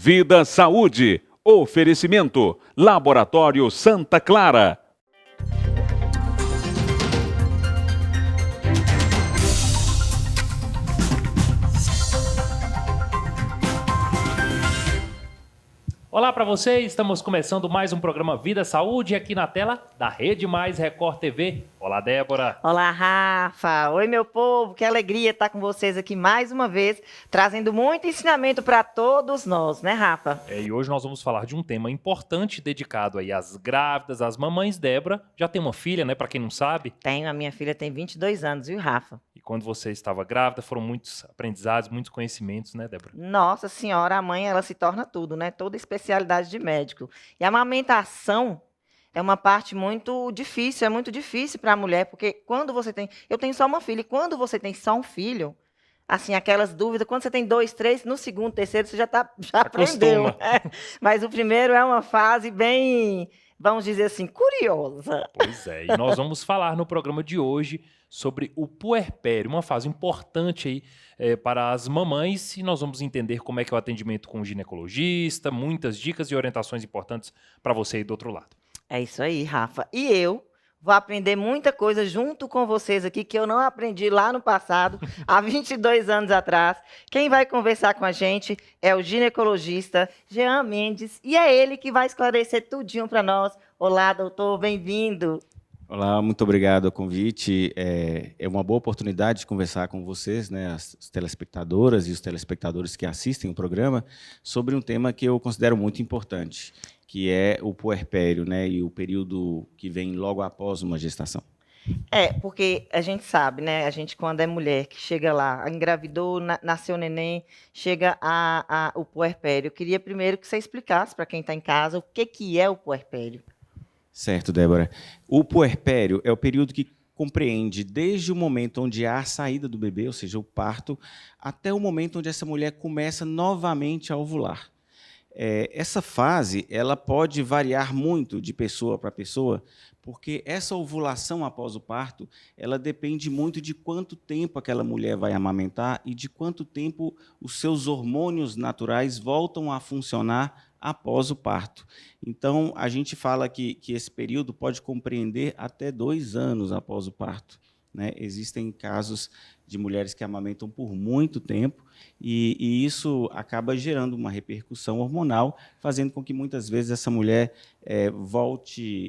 Vida Saúde. Oferecimento Laboratório Santa Clara. Olá para vocês, estamos começando mais um programa Vida Saúde aqui na tela da Rede Mais Record TV. Olá, Débora. Olá, Rafa. Oi, meu povo. Que alegria estar com vocês aqui mais uma vez, trazendo muito ensinamento para todos nós, né, Rafa? E hoje nós vamos falar de um tema importante dedicado aí às grávidas, às mamães. Débora já tem uma filha, né, para quem não sabe? Tenho, a minha filha tem 22 anos, viu, Rafa? E quando você estava grávida, foram muitos aprendizados, muitos conhecimentos, né, Débora? Nossa Senhora, a mãe, ela se torna tudo, né? Toda especialidade de médico. E a amamentação é uma parte muito difícil, é muito difícil para a mulher, porque quando você tem... Eu tenho só uma filha, e quando você tem só um filho, assim, aquelas dúvidas, quando você tem 2, 3, no segundo, terceiro, você já aprendeu. Mas o primeiro é uma fase bem, vamos dizer assim, curiosa. Pois é, e nós vamos falar no programa de hoje sobre o puerpério, uma fase importante aí para as mamães, e nós vamos entender como é que é o atendimento com o ginecologista, muitas dicas e orientações importantes para você aí do outro lado. É isso aí, Rafa. E eu vou aprender muita coisa junto com vocês aqui que eu não aprendi lá no passado, há 22 anos atrás. Quem vai conversar com a gente é o ginecologista Jean Mendes, e é ele que vai esclarecer tudinho para nós. Olá, doutor, bem-vindo. Olá, muito obrigado pelo convite. É uma boa oportunidade de conversar com vocês, né, as telespectadoras e os telespectadores que assistem o programa, sobre um tema que eu considero muito importante, que é o puerpério, né, e o período que vem logo após uma gestação. Porque a gente sabe, né? A gente, quando é mulher, que chega lá, engravidou, nasceu neném, chega o puerpério. Eu queria primeiro que você explicasse para quem está em casa o que é o puerpério. Certo, Débora. O puerpério é o período que compreende desde o momento onde há a saída do bebê, ou seja, o parto, até o momento onde essa mulher começa novamente a ovular. Essa fase ela pode variar muito de pessoa para pessoa, porque essa ovulação após o parto ela depende muito de quanto tempo aquela mulher vai amamentar e de quanto tempo os seus hormônios naturais voltam a funcionar após o parto. Então, a gente fala que esse período pode compreender até 2 anos após o parto, né? Existem casos de mulheres que amamentam por muito tempo e isso acaba gerando uma repercussão hormonal, fazendo com que muitas vezes essa mulher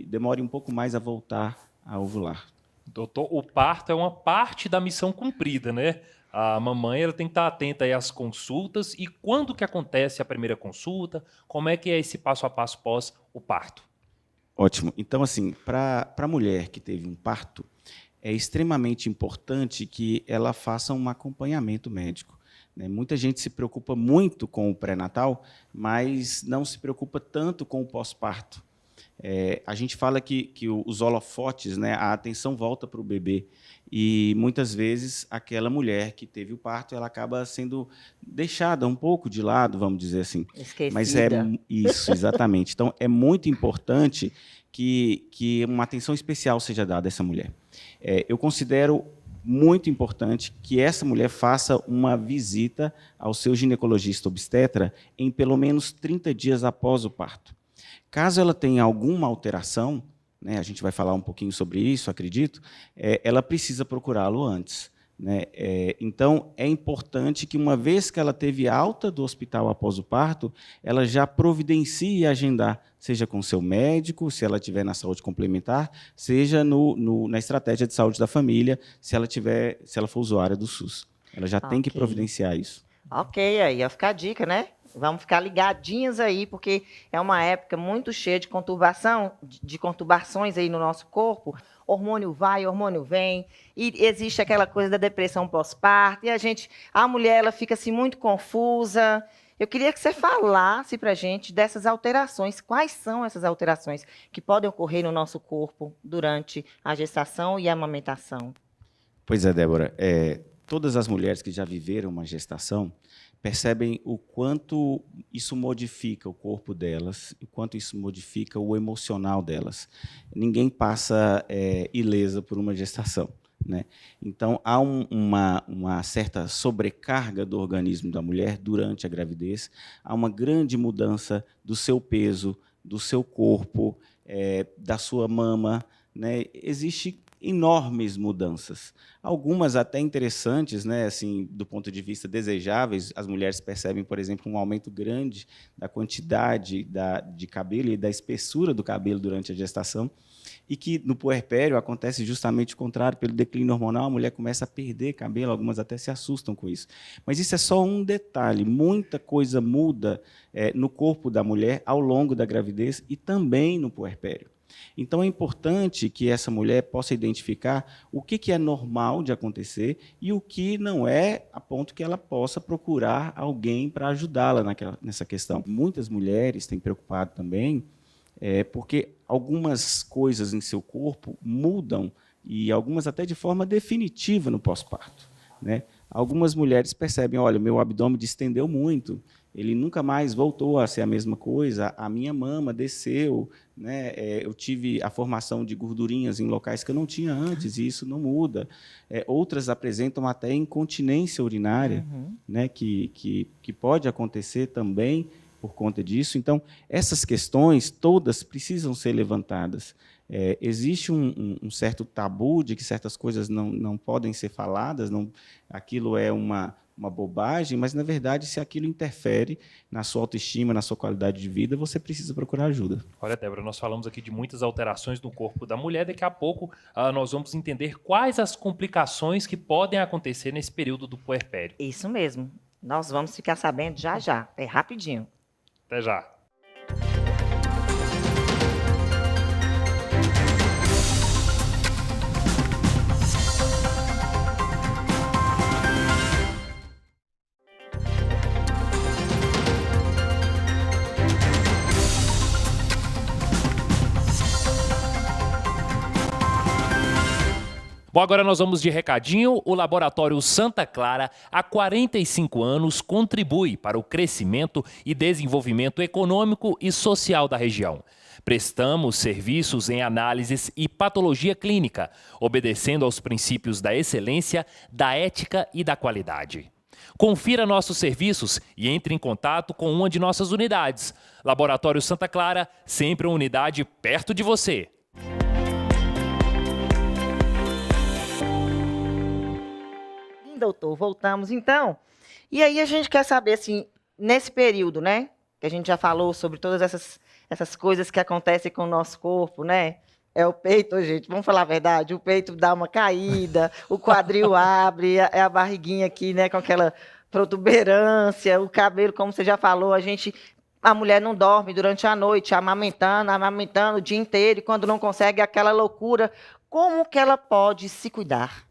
demore um pouco mais a voltar a ovular. Doutor, o parto é uma parte da missão cumprida, né? A mamãe ela tem que estar atenta aí às consultas. E quando que acontece a primeira consulta? Como é que é esse passo a passo pós o parto? Ótimo. Então, assim, para a mulher que teve um parto, é extremamente importante que ela faça um acompanhamento médico, né? Muita gente se preocupa muito com o pré-natal, mas não se preocupa tanto com o pós-parto. A gente fala que os holofotes, né, a atenção volta para o bebê, e muitas vezes aquela mulher que teve o parto ela acaba sendo deixada um pouco de lado, vamos dizer assim. Esquecida. Mas é isso, exatamente. Então, é muito importante que uma atenção especial seja dada a essa mulher. Eu considero muito importante que essa mulher faça uma visita ao seu ginecologista obstetra em pelo menos 30 dias após o parto. Caso ela tenha alguma alteração, né, a gente vai falar um pouquinho sobre isso, acredito, ela precisa procurá-lo antes, né? Então, é importante que, uma vez que ela teve alta do hospital após o parto, ela já providencie e agendar, seja com seu médico, se ela estiver na saúde complementar, seja na estratégia de saúde da família, se ela for usuária do SUS. Ela já tem que providenciar isso. Ok, aí vai ficar a dica, né? Vamos ficar ligadinhos aí, porque é uma época muito cheia de conturbações aí no nosso corpo. Hormônio vai, hormônio vem, e existe aquela coisa da depressão pós-parto, e a mulher ela fica assim muito confusa. Eu queria que você falasse para a gente dessas alterações. Quais são essas alterações que podem ocorrer no nosso corpo durante a gestação e a amamentação? Pois é, Débora. Todas as mulheres que já viveram uma gestação percebem o quanto isso modifica o corpo delas, o quanto isso modifica o emocional delas. Ninguém passa ilesa por uma gestação, né? Então, há uma certa sobrecarga do organismo da mulher durante a gravidez, há uma grande mudança do seu peso, do seu corpo, da sua mama, né? Existem enormes mudanças, algumas até interessantes, né? Assim, do ponto de vista desejáveis. As mulheres percebem, por exemplo, um aumento grande da quantidade de cabelo e da espessura do cabelo durante a gestação, e que no puerpério acontece justamente o contrário. Pelo declínio hormonal, a mulher começa a perder cabelo, algumas até se assustam com isso. Mas isso é só um detalhe, muita coisa muda no corpo da mulher ao longo da gravidez e também no puerpério. Então, é importante que essa mulher possa identificar o que é normal de acontecer e o que não é, a ponto que ela possa procurar alguém para ajudá-la nessa questão. Muitas mulheres têm preocupado também, porque algumas coisas em seu corpo mudam, e algumas até de forma definitiva no pós-parto, né? Algumas mulheres percebem, olha, meu abdômen distendeu muito, ele nunca mais voltou a ser a mesma coisa, a minha mama desceu, né? Eu tive a formação de gordurinhas em locais que eu não tinha antes, e isso não muda. Outras apresentam até incontinência urinária, né? que pode acontecer também por conta disso. Então, essas questões todas precisam ser levantadas. Existe um certo tabu de que certas coisas não podem ser faladas, aquilo é uma bobagem, mas, na verdade, se aquilo interfere na sua autoestima, na sua qualidade de vida, você precisa procurar ajuda. Olha, Débora, nós falamos aqui de muitas alterações no corpo da mulher. Daqui a pouco nós vamos entender quais as complicações que podem acontecer nesse período do puerpério. Isso mesmo. Nós vamos ficar sabendo já já. É rapidinho. Até já. Bom, agora nós vamos de recadinho. O Laboratório Santa Clara, há 45 anos, contribui para o crescimento e desenvolvimento econômico e social da região. Prestamos serviços em análises e patologia clínica, obedecendo aos princípios da excelência, da ética e da qualidade. Confira nossos serviços e entre em contato com uma de nossas unidades. Laboratório Santa Clara, sempre uma unidade perto de você. Doutor, voltamos então. E aí a gente quer saber, assim, nesse período, né? Que a gente já falou sobre todas essas coisas que acontecem com o nosso corpo, né? É o peito, gente, vamos falar a verdade, o peito dá uma caída, o quadril abre, é a barriguinha aqui, né? Com aquela protuberância, o cabelo, como você já falou, a mulher não dorme durante a noite, amamentando o dia inteiro, e quando não consegue, é aquela loucura. Como que ela pode se cuidar?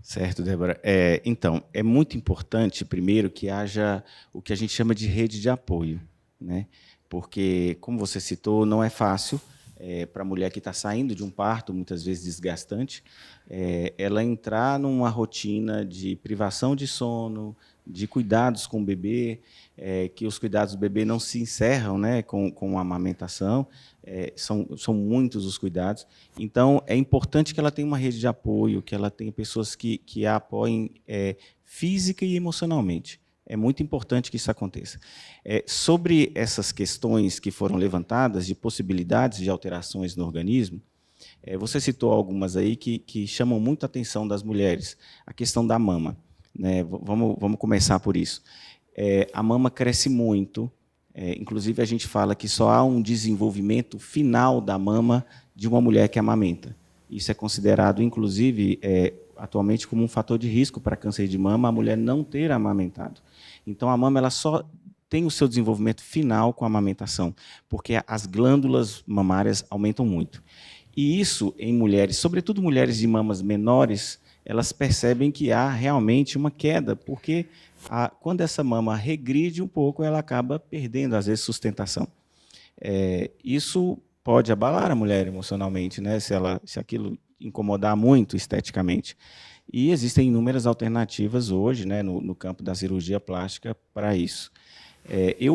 Certo, Débora. Então, é muito importante, primeiro, que haja o que a gente chama de rede de apoio, né? Porque, como você citou, não é fácil para a mulher que está saindo de um parto, muitas vezes desgastante, ela entrar numa rotina de privação de sono, de cuidados com o bebê, que os cuidados do bebê não se encerram, né, com a amamentação. São muitos os cuidados. Então, é importante que ela tenha uma rede de apoio, que ela tenha pessoas que a apoiem física e emocionalmente. É muito importante que isso aconteça. Sobre essas questões que foram levantadas, de possibilidades de alterações no organismo, você citou algumas aí que chamam muito a atenção das mulheres. A questão da mama, né? Vamos começar por isso. A mama cresce muito. Inclusive, a gente fala que só há um desenvolvimento final da mama de uma mulher que amamenta. Isso é considerado, inclusive, atualmente como um fator de risco para câncer de mama, a mulher não ter amamentado. Então, a mama ela só tem o seu desenvolvimento final com a amamentação, porque as glândulas mamárias aumentam muito. E isso, em mulheres, sobretudo mulheres de mamas menores, elas percebem que há realmente uma queda, porque quando essa mama regride um pouco, ela acaba perdendo, às vezes, sustentação. Isso pode abalar a mulher emocionalmente, né, se aquilo incomodar muito esteticamente. E existem inúmeras alternativas hoje, né, no campo da cirurgia plástica para isso.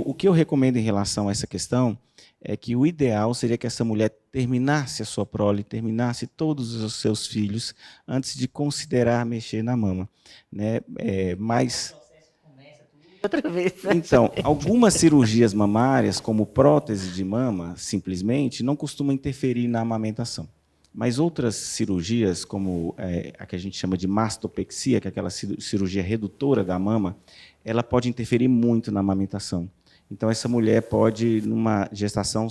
O que eu recomendo em relação a essa questão é que o ideal seria que essa mulher terminasse a sua prole, terminasse todos os seus filhos antes de considerar mexer na mama, né? Mas Outra vez. então, algumas cirurgias mamárias, como prótese de mama, simplesmente, não costumam interferir na amamentação. Mas outras cirurgias, como a que a gente chama de mastopexia, que é aquela cirurgia redutora da mama, ela pode interferir muito na amamentação. Então, essa mulher pode, numa gestação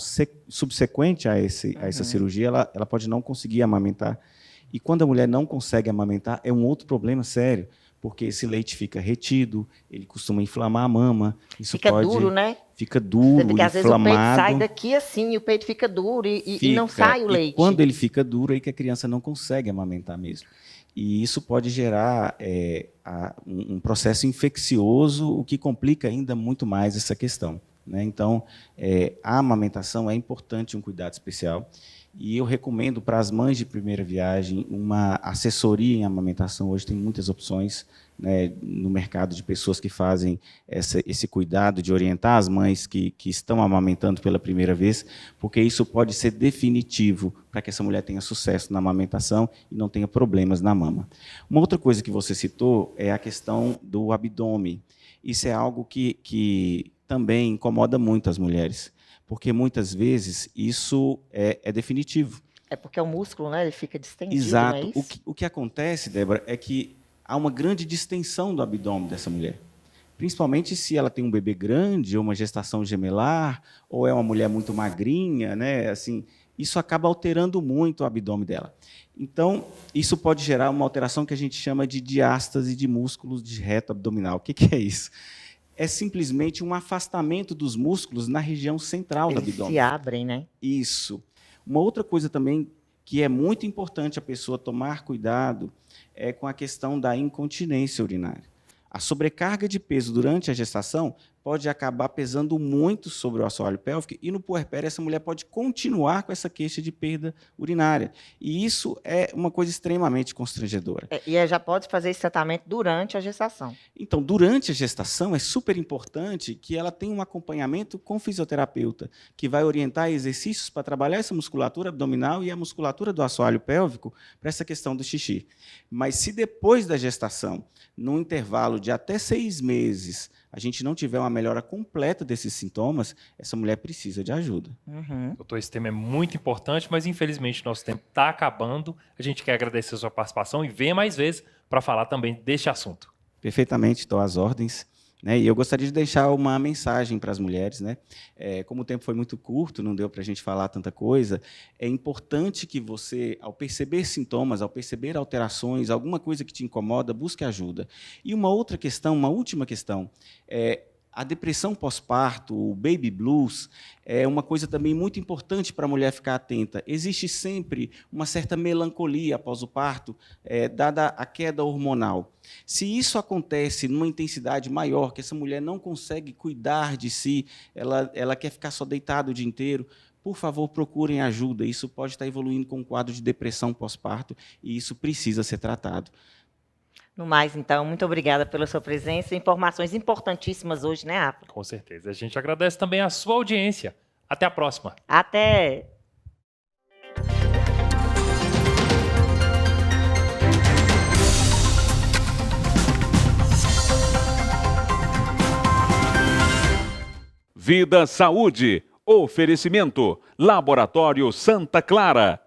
subsequente a essa cirurgia, ela pode não conseguir amamentar. E quando a mulher não consegue amamentar, é um outro problema sério, porque esse leite fica retido, ele costuma inflamar a mama. Isso Fica pode, duro, né? Fica duro, Porque às vezes o peito inflamado. sai daqui assim, e o peito fica duro e não Fica. sai o E leite. quando ele fica duro, aí que a criança não consegue amamentar mesmo. E isso pode gerar um processo infeccioso, o que complica ainda muito mais essa questão, né? Então, a amamentação é importante, um cuidado especial. E eu recomendo para as mães de primeira viagem uma assessoria em amamentação. Hoje tem muitas opções, né, no mercado de pessoas que fazem esse cuidado de orientar as mães que estão amamentando pela primeira vez, porque isso pode ser definitivo para que essa mulher tenha sucesso na amamentação e não tenha problemas na mama. Uma outra coisa que você citou é a questão do abdômen. Isso é algo que também incomoda muito as mulheres, porque muitas vezes isso é definitivo. É porque o músculo, né, ele fica distendido, Exato. não é isso? O que acontece, Débora, é que há uma grande distensão do abdômen dessa mulher. Principalmente se ela tem um bebê grande, ou uma gestação gemelar, ou é uma mulher muito magrinha, né? Assim, isso acaba alterando muito o abdômen dela. Então, isso pode gerar uma alteração que a gente chama de diástase de músculos de reto abdominal. O que é isso? É simplesmente um afastamento dos músculos na região central do Eles abdômen. se abrem, né? Isso. Uma outra coisa também que é muito importante a pessoa tomar cuidado é com a questão da incontinência urinária. A sobrecarga de peso durante a gestação pode acabar pesando muito sobre o assoalho pélvico e no puerpério essa mulher pode continuar com essa queixa de perda urinária. E isso é uma coisa extremamente constrangedora. E já pode fazer esse tratamento durante a gestação. Então, durante a gestação, é super importante que ela tenha um acompanhamento com fisioterapeuta, que vai orientar exercícios para trabalhar essa musculatura abdominal e a musculatura do assoalho pélvico para essa questão do xixi. Mas se depois da gestação, num intervalo de até 6 meses, a gente não tiver uma melhora completa desses sintomas, essa mulher precisa de ajuda. Doutor, esse tema é muito importante, mas infelizmente nosso tempo está acabando. A gente quer agradecer a sua participação e venha mais vezes para falar também deste assunto. Perfeitamente, estou às ordens. Né? E eu gostaria de deixar uma mensagem para as mulheres. Né? Como o tempo foi muito curto, não deu para a gente falar tanta coisa, é importante que você, ao perceber sintomas, ao perceber alterações, alguma coisa que te incomoda, busque ajuda. E uma outra questão, uma última questão, a depressão pós-parto, o baby blues, é uma coisa também muito importante para a mulher ficar atenta. Existe sempre uma certa melancolia após o parto, dada a queda hormonal. Se isso acontece numa intensidade maior, que essa mulher não consegue cuidar de si, ela quer ficar só deitada o dia inteiro, por favor, procurem ajuda. Isso pode estar evoluindo com um quadro de depressão pós-parto e isso precisa ser tratado. No mais, então, muito obrigada pela sua presença. Informações importantíssimas hoje, né, Rafa? Com certeza. A gente agradece também a sua audiência. Até a próxima. Até! Vida Saúde. Oferecimento. Laboratório Santa Clara.